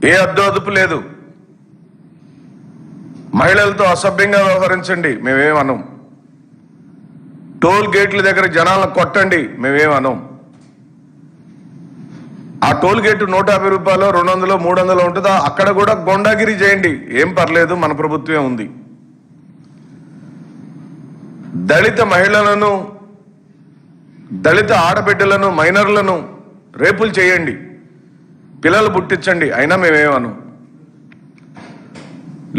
ఏ అడ్డు లేదు. మహిళలతో అసభ్యంగా వ్యవహరించండి, మేమేమనం. టోల్ గేట్ల దగ్గర జనాలను కొట్టండి, మేమేమనం. ఆ టోల్ గేటు 150 రూపాయలు, 200, 300 ఉంటుందా? అక్కడ కూడా గొండాగిరి చేయండి, ఏం పర్లేదు, మన ప్రభుత్వమే ఉంది. దళిత మహిళలను, దళిత ఆడబిడ్డలను, మైనర్లను రేపులు చేయండి, పిల్లలు పుట్టించండి, అయినా మేమేమను.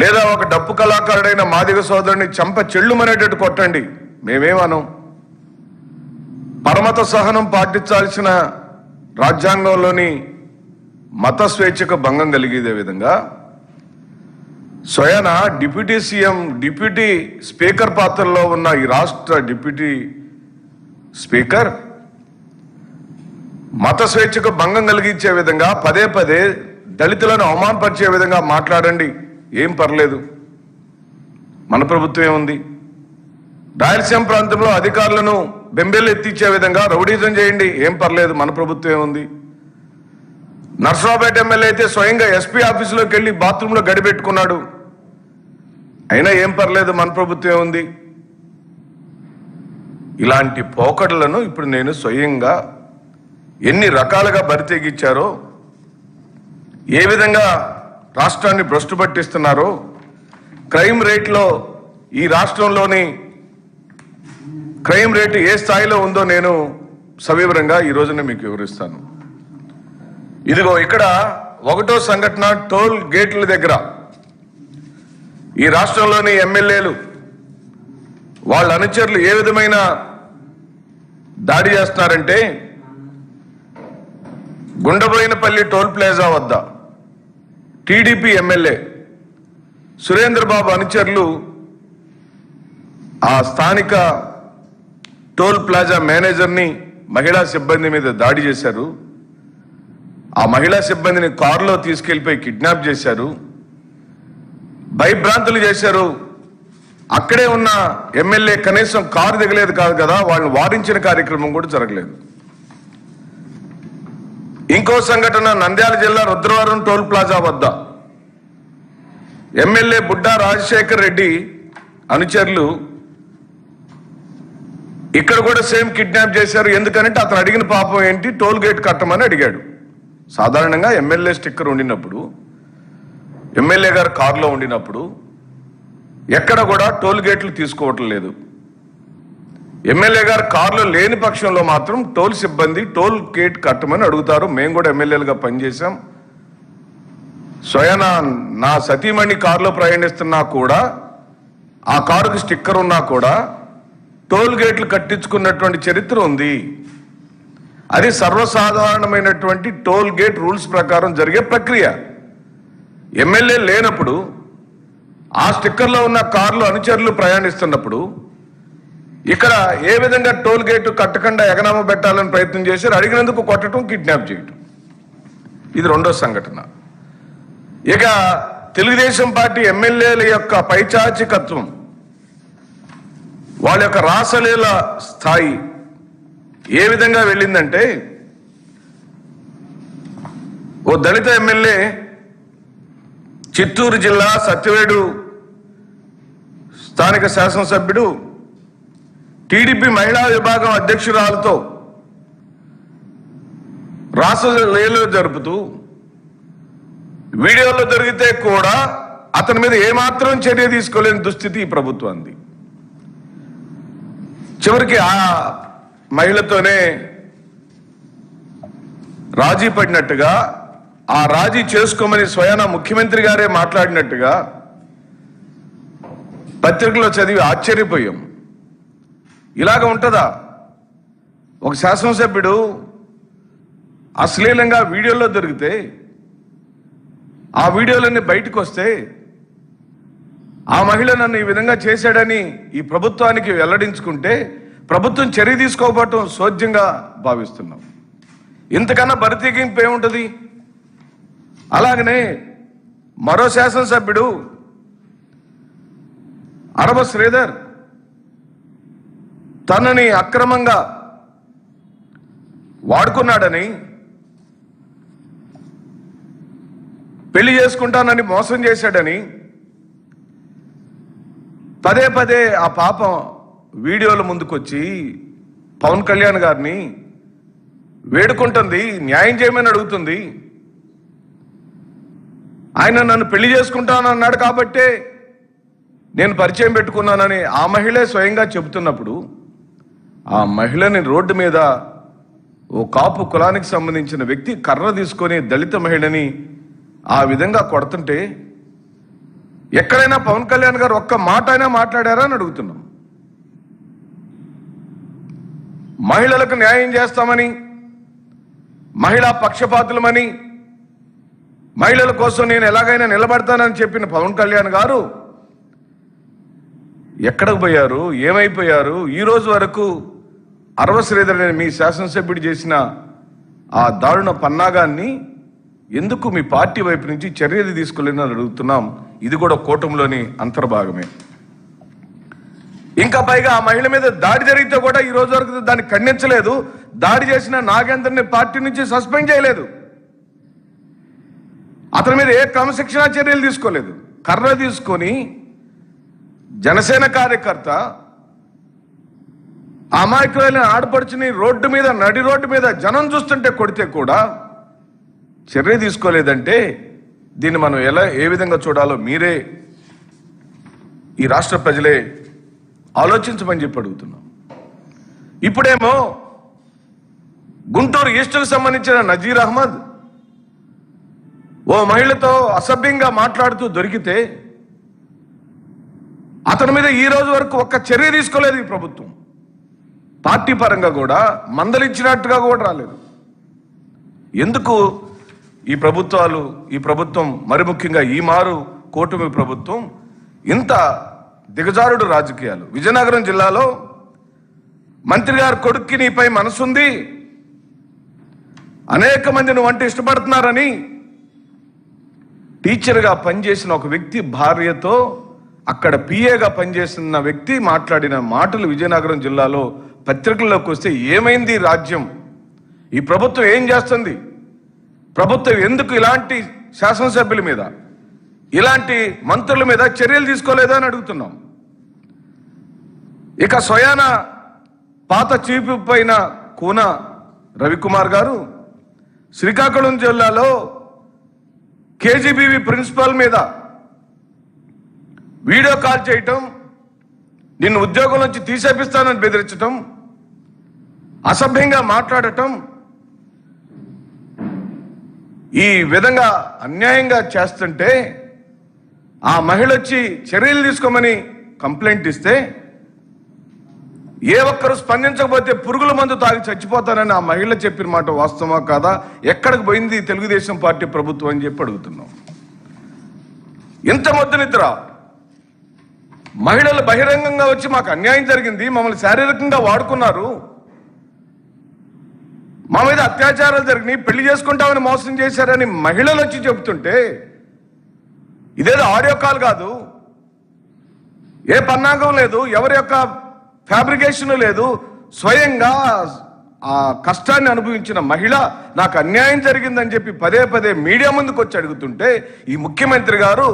లేదా ఒక డప్పు కళాకారుడైన మాదిగ సోదరుని చంప చెల్లుమనేటట్టు కొట్టండి, మేమేమనం. పరమత సహనం పాటించాల్సిన రాజ్యాంగంలోని మత స్వేచ్ఛకు భంగం కలిగే విధంగా స్వయాన డిప్యూటీ సీఎం, డిప్యూటీ స్పీకర్ పాత్రలో ఉన్న ఈ రాష్ట్ర డిప్యూటీ స్పీకర్ మత స్వేచ్ఛకు భంగం కలిగించే విధంగా పదే పదే దళితులను అవమానపరిచే విధంగా మాట్లాడండి, ఏం పర్లేదు, మన ప్రభుత్వం ఉంది. రాయలసీమ ప్రాంతంలో అధికారులను బెంబేలు ఎత్తిచ్చే విధంగా రౌడీజం చేయండి, ఏం పర్లేదు, మన ప్రభుత్వం ఉంది. నర్సరావుపేట ఎమ్మెల్యే అయితే స్వయంగా ఎస్పీ ఆఫీసులోకి వెళ్ళి బాత్రూంలో గడిపెట్టుకున్నాడు, అయినా ఏం పర్లేదు, మన ప్రభుత్వం ఉంది. ఇలాంటి పోకడలను ఇప్పుడు నేను స్వయంగా ఎన్ని రకాలుగా బరితెగించారో, ఏ విధంగా రాష్ట్రాన్ని భ్రష్టు పట్టిస్తున్నారో, క్రైమ్ రేట్లో ఈ రాష్ట్రంలోని క్రైమ్ రేటు ఏ స్థాయిలో ఉందో నేను సవివరంగా ఈ రోజున మీకు వివరిస్తాను. ఇదిగో ఇక్కడ 1వ సంఘటన, టోల్ గేట్ల దగ్గర ఈ రాష్ట్రంలోని ఎమ్మెల్యేలు వాళ్ళ అనుచరులు ఏ విధమైన దాడి చేస్తున్నారంటే, గుండబోయినపల్లి టోల్ ప్లాజా వద్ద టీడీపీ ఎమ్మెల్యే సురేంద్రబాబు అనుచరులు ఆ స్థానిక టోల్ ప్లాజా మేనేజర్ని, మహిళా సిబ్బంది మీద దాడి చేశారు. ఆ మహిళా సిబ్బందిని కారులో తీసుకెళ్లిపోయి కిడ్నాప్ చేశారు, భయభ్రాంతులు చేశారు. అక్కడే ఉన్న ఎమ్మెల్యే కనీసం కారు దిగలేదు కాదు కదా, వాళ్ళని వారించిన కార్యక్రమం కూడా జరగలేదు. ఇంకో సంఘటన నంద్యాల జిల్లా రుద్రవరం టోల్ ప్లాజా వద్ద ఎమ్మెల్యే బుడ్డా రాజశేఖర్ రెడ్డి అనుచరులు ఇక్కడ కూడా సేమ్ కిడ్నాప్ చేశారు. ఎందుకంటే అతను అడిగిన పాపం ఏంటి, టోల్ గేట్ కట్టమని అడిగాడు. సాధారణంగా ఎమ్మెల్యే స్టిక్కర్ ఉండినప్పుడు, ఎమ్మెల్యే గారు కారులో ఉండినప్పుడు ఎక్కడ కూడా టోల్ గేట్లు తీసుకోవటం లేదు. ఎమ్మెల్యే గారు కారులో లేని పక్షంలో మాత్రం టోల్ సిబ్బంది టోల్ గేట్ కట్టమని అడుగుతారు. మేము కూడా ఎమ్మెల్యేలుగా పనిచేశాం. స్వయాన నా సతీమణి కారులో ప్రయాణిస్తున్నా కూడా, ఆ కారుకి స్టిక్కర్ ఉన్నా కూడా టోల్ గేట్లు కట్టించుకున్నటువంటి చరిత్ర ఉంది. అది సర్వసాధారణమైనటువంటి టోల్ గేట్ రూల్స్ ప్రకారం జరిగే ప్రక్రియ. ఎమ్మెల్యే లేనప్పుడు ఆ స్టిక్కర్లో ఉన్న కారులో అనుచరులు ప్రయాణిస్తున్నప్పుడు ఇక్కడ ఏ విధంగా టోల్ గేటు కట్టకుండా ఎగనామా పెట్టాలని ప్రయత్నం చేశారు, అడిగినందుకు కొట్టడం, కిడ్నాప్ చేయటం. ఇది 2వ సంఘటన. ఇక తెలుగుదేశం పార్టీ ఎమ్మెల్యేల యొక్క పైచాచికత్వం, వాళ్ళ యొక్క రాసలీల స్థాయి ఏ విధంగా వెళ్ళిందంటే, ఓ దళిత ఎమ్మెల్యే చిత్తూరు జిల్లా సత్యవేడు స్థానిక శాసనసభ్యుడు టీడీపీ మహిళా విభాగం అధ్యక్షురాలతో రాసలీల జరుపుతూ వీడియోలో జరిగితే కూడా అతని మీద ఏమాత్రం చర్య తీసుకోలేని దుస్థితి ఈ ప్రభుత్వానికి. చివరికి ఆ మహిళతోనే రాజీ పడినట్టుగా, ఆ రాజీ చేసుకోమని స్వయాన ముఖ్యమంత్రి గారే మాట్లాడినట్టుగా పత్రికలో చదివి ఆశ్చర్యపోయాం. ఇలాగ ఉంటుందా? ఒక శాసనసభ్యుడు అశ్లీలంగా వీడియోలో దొరికితే, ఆ వీడియోలన్నీ బయటకు వస్తే, ఆ మహిళ నన్ను ఈ విధంగా చేశాడని ఈ ప్రభుత్వానికి వెల్లడించుకుంటే ప్రభుత్వం చర్య తీసుకోకపోవటం సోద్యంగా భావిస్తున్నాం. ఇంతకన్నా బరితెగింపు ఏముంటుంది? అలాగనే మరో శాసనసభ్యుడు అరవ శ్రీధర్ తనని అక్రమంగా వాడుకున్నాడని పెళ్లి చేసుకుంటానని మోసం చేశాడని పదే పదే ఆ పాప వీడియోల ముందుకొచ్చి పవన్ కళ్యాణ్ గారిని వేడుకుంటుంది, న్యాయం చేయమని అడుగుతుంది. ఆయన నన్ను పెళ్లి చేసుకుంటానన్నాడు కాబట్టే నేను పరిచయం పెట్టుకున్నానని ఆ మహిళే స్వయంగా చెబుతున్నప్పుడు ఆ మహిళని రోడ్డు మీద ఓ కాపు కులానికి సంబంధించిన వ్యక్తి కర్ర తీసుకొని దళిత మహిళని ఆ విధంగా కొడుతుంటే ఎక్కడైనా పవన్ కళ్యాణ్ గారు ఒక్క మాట అయినా మాట్లాడారా అని అడుగుతున్నాం. మహిళలకు న్యాయం చేస్తామని, మహిళా పక్షపాతులమని, మహిళల కోసం నేను ఎలాగైనా నిలబడతానని చెప్పిన పవన్ కళ్యాణ్ గారు ఎక్కడికి పోయారు, ఏమైపోయారు? ఈ రోజు వరకు అరవ శ్రీధర్ మీ శాసనసభ్యుడు చేసిన ఆ దారుణ పన్నాగాన్ని ఎందుకు మీ పార్టీ వైపు నుంచి చర్యలు తీసుకోలేదని అడుగుతున్నాం. ఇది కూడా కూటమిలోని అంతర్భాగమే. ఇంకా పైగా ఆ మహిళ మీద దాడి జరిగితే కూడా ఈ రోజు వరకు దాన్ని ఖండించలేదు. దాడి చేసిన నాగేంద్రని పార్టీ నుంచి సస్పెండ్ చేయలేదు. అతని మీద ఏ క్రమశిక్షణా చర్యలు తీసుకోలేదు. కర్ర తీసుకొని జనసేన కార్యకర్త అమాయకులైన ఆడపడుచుని రోడ్డు మీద, నడి రోడ్డు మీద జనం చూస్తుంటే కొడితే కూడా చర్య తీసుకోలేదంటే దీన్ని మనం ఏ విధంగా చూడాలో మీరే, ఈ రాష్ట్ర ప్రజలే ఆలోచించమని చెప్పి అడుగుతున్నాం. ఇప్పుడేమో గుంటూరు ఈస్టుకు సంబంధించిన నజీర్ అహ్మద్ ఓ మహిళతో అసభ్యంగా మాట్లాడుతూ దొరికితే అతని మీద ఈ రోజు వరకు ఒక్క చర్య తీసుకోలేదు ఈ ప్రభుత్వం. పార్టీ పరంగా కూడా మందలించినట్టుగా కూడా రాలేదు. ఎందుకు ఈ ప్రభుత్వం మరి ముఖ్యంగా ఈ మారు కూటమి ప్రభుత్వం ఇంత దిగజారుడు రాజకీయాలు? విజయనగరం జిల్లాలో మంత్రి గారు కొడుక్కి నీపై మనసుంది, అనేక మంది నువ్వంటే ఇష్టపడుతున్నారని టీచర్గా పనిచేసిన ఒక వ్యక్తి భార్యతో అక్కడ పిఏగా పనిచేసిన వ్యక్తి మాట్లాడిన మాటలు విజయనగరం జిల్లాలో పత్రికల్లోకి వస్తే ఏమైంది రాజ్యం? ఈ ప్రభుత్వం ఏం చేస్తుంది? ప్రభుత్వం ఎందుకు ఇలాంటి శాసనసభ్యుల మీద, ఇలాంటి మంత్రుల మీద చర్యలు తీసుకోలేదా అని అడుగుతున్నాం. ఇక స్వయాన పాత చీఫ్ పైన కూన రవికుమార్ గారు శ్రీకాకుళం జిల్లాలో కేజీబీవీ ప్రిన్సిపాల్ మీద వీడియో కాల్ చేయటం, నిన్ను ఉద్యోగం నుంచి తీసేపిస్తానని బెదిరించటం, అసభ్యంగా మాట్లాడటం, ఈ విధంగా అన్యాయంగా చేస్తుంటే ఆ మహిళ వచ్చి చర్యలు తీసుకోమని కంప్లైంట్ ఇస్తే ఏ ఒక్కరు స్పందించకపోతే పురుగుల మందు తాగి చచ్చిపోతానని ఆ మహిళ చెప్పిన మాట వాస్తవమా కాదా? ఎక్కడికి పోయింది తెలుగుదేశం పార్టీ ప్రభుత్వం అని చెప్పి అడుగుతున్నాం. ఇంత మొద్దు నిద్ర మహిళలు బహిరంగంగా వచ్చి మాకు అన్యాయం జరిగింది, మమ్మల్ని శారీరకంగా వాడుకున్నారు, మా మీద అత్యాచారాలు జరిగినాయి, పెళ్లి చేసుకుంటామని మోసం చేశారని మహిళలు వచ్చి చెబుతుంటే ఇదేదో ఆడియో కాల్ కాదు, ఏ పన్నాగం లేదు, ఎవరి యొక్క ఫ్యాబ్రికేషన్ లేదు. స్వయంగా ఆ కష్టాన్ని అనుభవించిన మహిళ నాకు అన్యాయం జరిగిందని చెప్పి పదే పదే మీడియా ముందుకు వచ్చి అడుగుతుంటే ఈ ముఖ్యమంత్రి గారు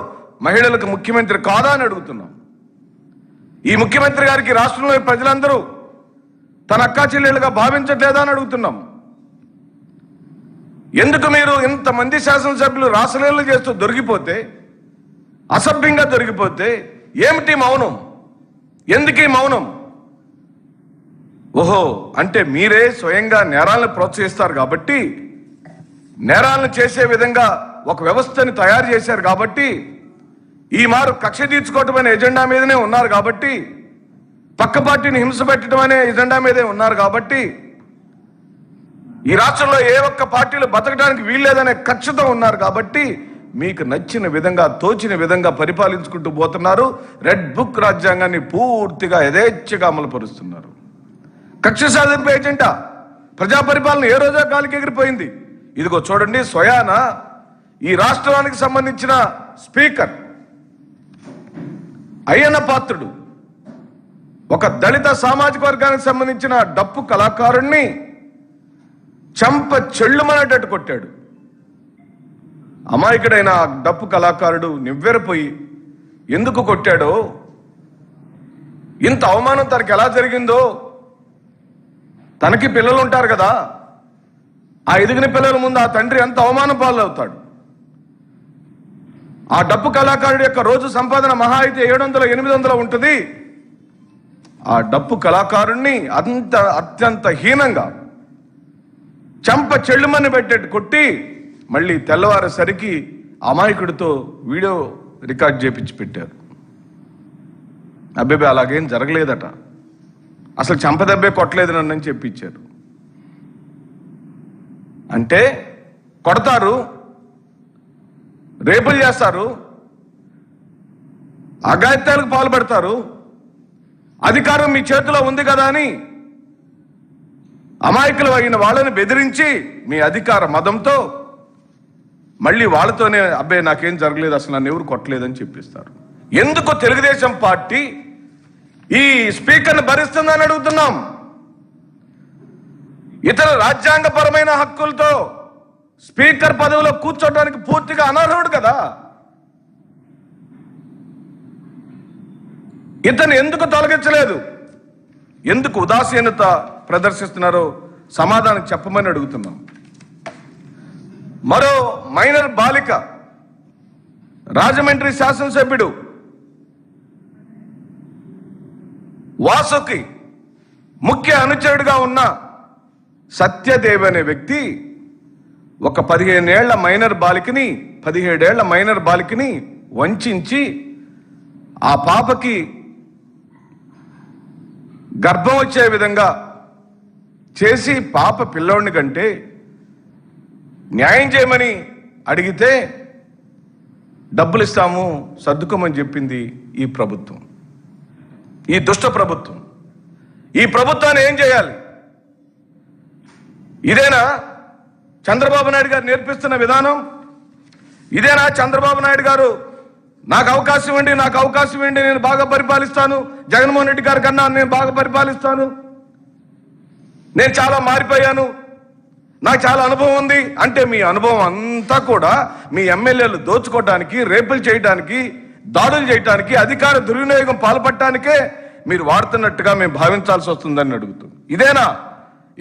మహిళలకు ముఖ్యమంత్రి కాదా అని అడుగుతున్నాం. ఈ ముఖ్యమంత్రి గారికి రాష్ట్రంలో ప్రజలందరూ తన అక్కా చెల్లెలుగా భావించట్లేదా అని అడుగుతున్నాం. ఎందుకు మీరు ఇంతమంది శాసనసభ్యులు రాసలీలలు చేస్తూ దొరికిపోతే, అసభ్యంగా దొరికిపోతే ఏమిటి మౌనం? ఎందుకీ మౌనం? ఓహో, అంటే మీరే స్వయంగా నేరాలను ప్రోత్సహిస్తారు కాబట్టి, నేరాలను చేసే విధంగా ఒక వ్యవస్థని తయారు చేశారు కాబట్టి, ఈ మారు కక్ష తీర్చుకోవటం అనే ఎజెండా మీదనే ఉన్నారు కాబట్టి, పక్క పార్టీని హింస పెట్టడం అనే ఎజెండా మీదే ఉన్నారు కాబట్టి, ఈ రాష్ట్రంలో ఏ ఒక్క పార్టీలు బతకడానికి వీల్లేదనే కక్షతో ఉన్నారు కాబట్టి మీకు నచ్చిన విధంగా, తోచిన విధంగా పరిపాలించుకుంటూ పోతున్నారు. రెడ్ బుక్ రాజ్యాంగాన్ని పూర్తిగా యథేచ్ఛగా అమలుపరుస్తున్నారు. కక్ష సాధింపు ఏజెండా ప్రజా పరిపాలన ఏ రోజా గాలికి ఎగిరిపోయింది. ఇదిగో చూడండి, స్వయాన ఈ రాష్ట్రానికి సంబంధించిన స్పీకర్ అయ్యన్న పాత్రుడు ఒక దళిత సామాజిక వర్గానికి సంబంధించిన డప్పు కళాకారుణ్ణి చెంప చెళ్ళుమనేటట్టు కొట్టాడు. అమాయకుడైన డప్పు కళాకారుడు నివ్వెరపోయి ఎందుకు కొట్టాడో, ఇంత అవమానం తనకి ఎలా జరిగిందో, తనకి పిల్లలు ఉంటారు కదా, ఆ ఎదిగిన పిల్లల ముందు ఆ తండ్రి ఎంత అవమానం పాలవుతాడు. ఆ డప్పు కళాకారుడి యొక్క రోజు సంపాదన మహా అయితే 700-800 ఉంటుంది. ఆ డప్పు కళాకారుణ్ణి అత్యంత హీనంగా చంప చెళ్ళుమని పెట్టేట్టు కొట్టి మళ్ళీ తెల్లవారేసరికి అమాయకుడితో వీడియో రికార్డ్ చేపించి పెట్టారు. అబ్బేబే అలాగేం జరగలేదట, అసలు చంపదబ్బే కొట్టలేదు నన్ను చెప్పించారు. అంటే కొడతారు, రేపులు చేస్తారు, అఘాయిత్యాలకు పాల్పడతారు, అధికారం మీ చేతిలో ఉంది కదా అని అమాయకులు అయిన వాళ్ళని బెదిరించి మీ అధికార మదంతో మళ్ళీ వాళ్ళతోనే అబ్బాయి నాకేం జరగలేదు, అసలు నన్ను ఎవరు కొట్టలేదని చెప్పిస్తారు. ఎందుకు తెలుగుదేశం పార్టీ ఈ స్పీకర్ని భరిస్తుందని అడుగుతున్నాం. ఇతర రాజ్యాంగపరమైన హక్కులతో స్పీకర్ పదవిలో కూర్చోడానికి పూర్తిగా అనర్హుడు కదా. ఇతను ఎందుకు తొలగించలేదు, ఎందుకు ఉదాసీనత ప్రదర్శిస్తున్నారో సమాధానం చెప్పమని అడుగుతున్నాం. మరో మైనర్ బాలిక రాజమండ్రి శాసనసభ్యుడు వాసుకి ముఖ్య అనుచరుడుగా ఉన్న సత్యదేవ్ అనే వ్యక్తి ఒక 17 ఏళ్ల మైనర్ బాలికని 17 ఏళ్ల మైనర్ బాలికని వంచి ఆ పాపకి గర్భం వచ్చే విధంగా చేసి పాప పిల్లోడిని కంటే న్యాయం చేయమని అడిగితే డబ్బులు ఇస్తాము సర్దుకోమని చెప్పింది ఈ ప్రభుత్వం, ఈ దుష్ట ప్రభుత్వం. ఈ ప్రభుత్వాన్ని ఏం చేయాలి? ఇదేనా చంద్రబాబు నాయుడు గారు నేర్పిస్తున్న విధానం? ఇదేనా చంద్రబాబు నాయుడు గారు నాకు అవకాశం ఇవ్వండి, నాకు అవకాశం ఇవ్వండి, నేను బాగా పరిపాలిస్తాను, జగన్మోహన్ రెడ్డి గారి కన్నా నేను బాగా పరిపాలిస్తాను, నేను చాలా మారిపోయాను, నాకు చాలా అనుభవం ఉంది అంటే మీ అనుభవం అంతా కూడా మీ ఎమ్మెల్యేలు దోచుకోవడానికి, రేపులు చేయడానికి, దాడులు చేయడానికి, అధికార దుర్వినియోగం పాల్పడటానికే మీరు వాడుతున్నట్టుగా మేము భావించాల్సి వస్తుందని అడుగుతుంది. ఇదేనా?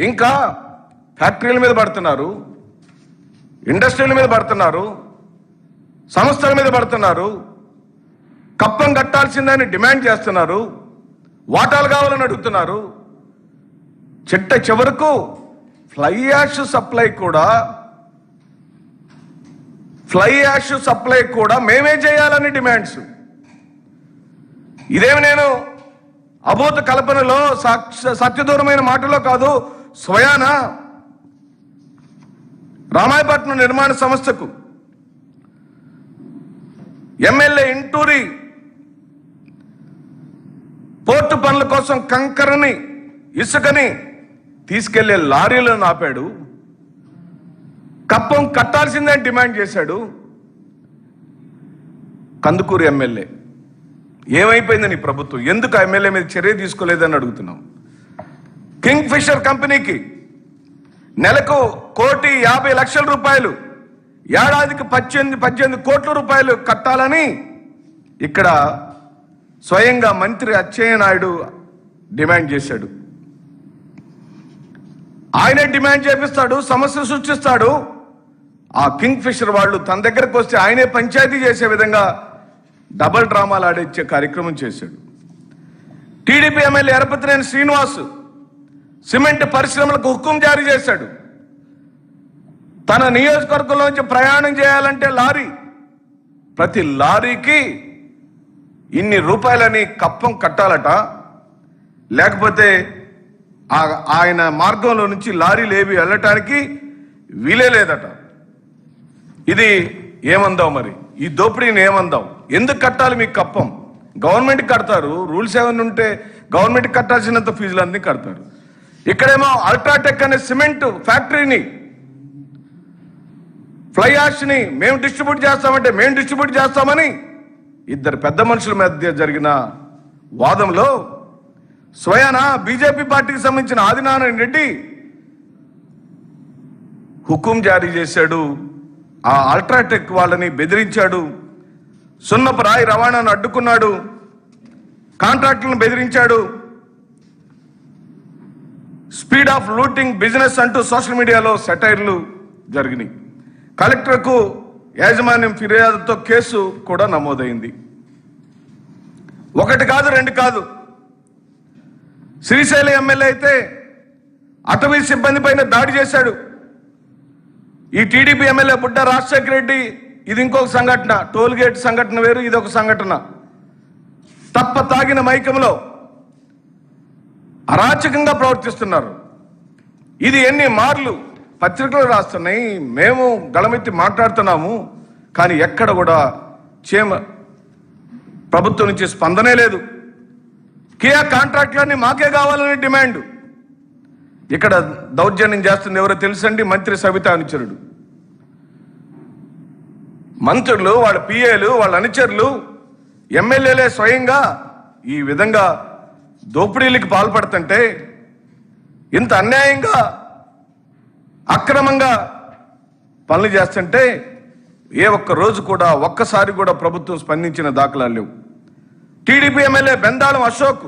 ఇంకా ఫ్యాక్టరీల మీద పడుతున్నారు, ఇండస్ట్రీల మీద పడుతున్నారు, సంస్థల మీద పడుతున్నారు, కప్పం కట్టాల్సిందని డిమాండ్ చేస్తున్నారు, వాటాలు కావాలని అడుగుతున్నారు. చిట్ట చివరకు ఫ్లై యాష్ సప్లై కూడా మేమే చేయాలని డిమాండ్స్. ఇదేమి నేను అభూత కల్పనలో సత్యదూరమైన మాటలో కాదు, స్వయాన రామాయపట్నం నిర్మాణ సంస్థకు ఎమ్మెల్యే ఇంటూరి పోర్టు పనుల కోసం కంకరని, ఇసుకని తీసుకెళ్లే లారీలను ఆపాడు, కప్పం కట్టాల్సిందని డిమాండ్ చేశాడు. కందుకూరు ఎమ్మెల్యే ఏమైపోయిందని ప్రభుత్వం ఎందుకు ఎమ్మెల్యే మీద చర్య తీసుకోలేదని అడుగుతున్నాం. కింగ్ ఫిషర్ కంపెనీకి నెలకు 1,50,00,000 రూపాయలు, ఏడాదికి 18 కోట్ల రూపాయలు కట్టాలని ఇక్కడ స్వయంగా మంత్రి అచ్చెన్నాయుడు డిమాండ్ చేశాడు. ఆయనే డిమాండ్ చేపిస్తాడు, సమస్య సృష్టిస్తాడు. ఆ కింగ్ ఫిషర్ వాళ్ళు తన దగ్గరకు వస్తే ఆయనే పంచాయతీ చేసే విధంగా డబల్ డ్రామాలు ఆడించే కార్యక్రమం చేశాడు. TDP MLA Yarapathineni Srinivas cement పరిశ్రమలకు హుకుం జారీ చేశాడు. తన నియోజకవర్గంలోంచి ప్రయాణం చేయాలంటే ప్రతి లారీకి ఇన్ని రూపాయలని కప్పం కట్టాలట, లేకపోతే ఆయన మార్గంలో నుంచి లారీలు ఏవి వెళ్ళటానికి వీలే లేదట. ఇది ఏమందాం మరి? ఈ దోపిడీని ఏమందాం? ఎందుకు కట్టాలి మీకు కప్పం? గవర్నమెంట్కి కడతారు, రూల్స్ ఏమైనా ఉంటే గవర్నమెంట్కి కట్టాల్సినంత ఫీజులన్నీ కడతారు. ఇక్కడేమో అల్ట్రాటెక్ అనే సిమెంట్ ఫ్యాక్టరీని, ఫ్లై యాష్ని మేము డిస్ట్రిబ్యూట్ చేస్తామంటే మేము డిస్ట్రిబ్యూట్ చేస్తామని ఇద్దరు పెద్ద మనుషుల మధ్య జరిగిన వాదంలో స్వయాన బీజేపీ పార్టీకి సంబంధించిన ఆదినారాయణ రెడ్డి హుకుం జారీ చేశాడు ఆ అల్ట్రాటెక్ వాళ్ళని బెదిరించాడు, సున్నపు రాయి రవాణాను అడ్డుకున్నాడు, కాంట్రాక్టులను బెదిరించాడు, స్పీడ్ ఆఫ్ లూటింగ్ బిజినెస్ అంటూ సోషల్ మీడియాలో సెటైర్లు జరిగినాయి. కలెక్టర్కు యాజమాన్యం ఫిర్యాదుతో కేసు కూడా నమోదైంది. ఒకటి కాదు, రెండు కాదు. శ్రీశైలం ఎమ్మెల్యే అయితే అటవీ సిబ్బంది పైన దాడి చేశాడు. ఈ టీడీపీ ఎమ్మెల్యే బుడ్డ రాజశేఖర రెడ్డి, ఇది ఇంకొక సంఘటన. టోల్ గేట్ సంఘటన వేరు, ఇది ఒక సంఘటన. తప్ప తాగిన మైకంలో అరాచకంగా ప్రవర్తిస్తున్నారు. ఇది ఎన్ని మార్లు పత్రికలు రాస్తున్నాయి, మేము గళమెత్తి మాట్లాడుతున్నాము, కానీ ఎక్కడ కూడా ప్రభుత్వం నుంచి స్పందనే లేదు. కియా కాంట్రాక్టులన్నీ మాకే కావాలని డిమాండ్. ఇక్కడ దౌర్జన్యం చేస్తుంది ఎవరో తెలుసండి? మంత్రి సబితా అనుచరుడు. మంత్రులు, వాళ్ళ పిఏలు, వాళ్ళ అనుచరులు, ఎమ్మెల్యేలే స్వయంగా ఈ విధంగా దోపిడీలకు పాల్పడుతుంటే, ఇంత అన్యాయంగా అక్రమంగా పనులు చేస్తుంటే ఏ ఒక్క రోజు కూడా ఒక్కసారి కూడా ప్రభుత్వం స్పందించిన దాఖలాలు లేవు. TDP MLA Bendalam Ashok